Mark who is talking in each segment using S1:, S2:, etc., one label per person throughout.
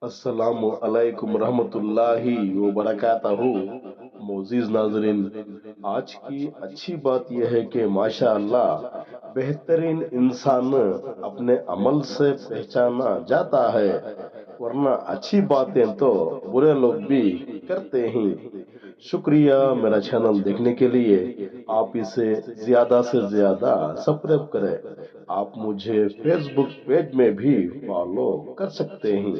S1: السلام علیکم ورحمۃ اللہ وبرکاتہ۔ معزز ناظرین، آج کی اچھی بات یہ ہے کہ ماشاء اللہ بہترین انسان اپنے عمل سے پہچانا جاتا ہے، ورنہ اچھی باتیں تو برے لوگ بھی کرتے ہیں۔ شکریہ میرا چینل دیکھنے کے لیے۔ آپ اسے زیادہ سے زیادہ سبسکرائب کریں۔ آپ مجھے فیس بک پیج میں بھی فالو کر سکتے ہیں۔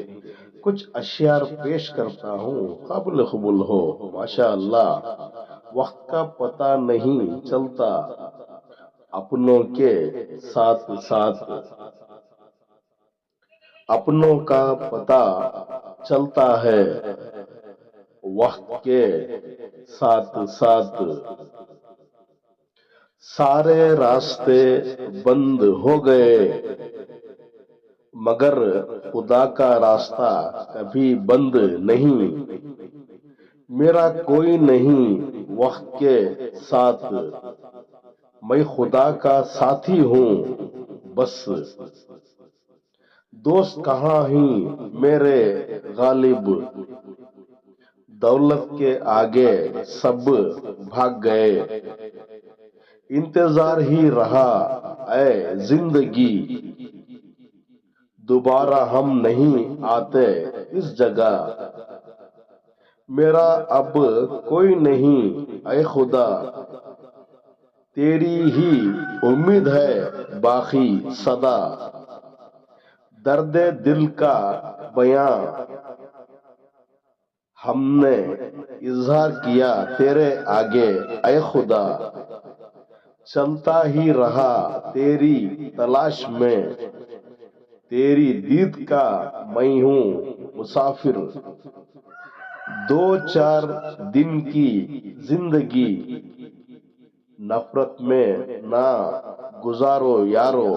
S1: کچھ اشعار پیش کرتا ہوں، قابل قبول ہو۔ ماشاء اللہ، وقت کا پتہ نہیں چلتا اپنوں کے ساتھ ساتھ، اپنوں کا پتہ چلتا ہے وقت کے ساتھ ساتھ۔ سارے راستے بند ہو گئے مگر خدا کا راستہ کبھی بند نہیں۔ میرا کوئی نہیں وقت کے ساتھ، میں خدا کا ساتھی ہوں بس۔ دوست کہاں ہیں میرے غالب، دولت کے آگے سب بھاگ گئے۔ انتظار ہی رہا اے زندگی، دوبارہ ہم نہیں آتے اس جگہ۔ میرا اب کوئی نہیں اے خدا، تیری ہی امید ہے باقی سدا۔ درد دل کا بیاں ہم نے اظہار کیا تیرے آگے اے خدا۔ چلتا ہی رہا تیری تلاش میں، تیری دید کا میں ہوں مسافر۔ دو چار دن کی زندگی نفرت میں نہ گزارو یارو۔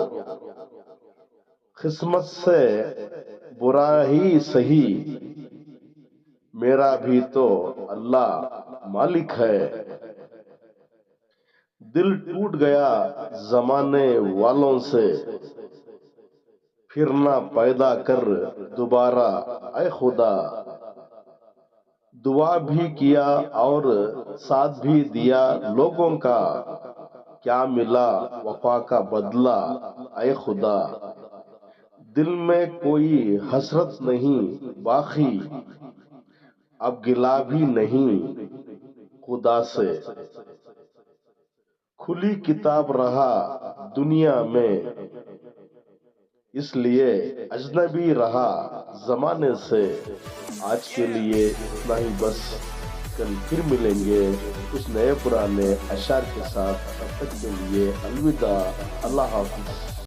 S1: قسمت سے برا ہی سہی، میرا بھی تو اللہ مالک ہے۔ دل ٹوٹ گیا زمانے والوں سے، پھر نہ پیدا کر دوبارہ اے خدا۔ دعا بھی کیا اور ساتھ بھی دیا لوگوں کا، کیا ملا وفا کا بدلہ اے خدا۔ دل میں کوئی حسرت نہیں باقی، اب گلہ بھی نہیں خدا سے۔ کھلی کتاب رہا دنیا میں، اس لیے اجنبی رہا زمانے سے۔ آج کے لیے اتنا ہی بس، کل پھر ملیں گے کچھ نئے پرانے اشعار کے ساتھ۔ تب تک کے لیے الوداع، اللہ حافظ۔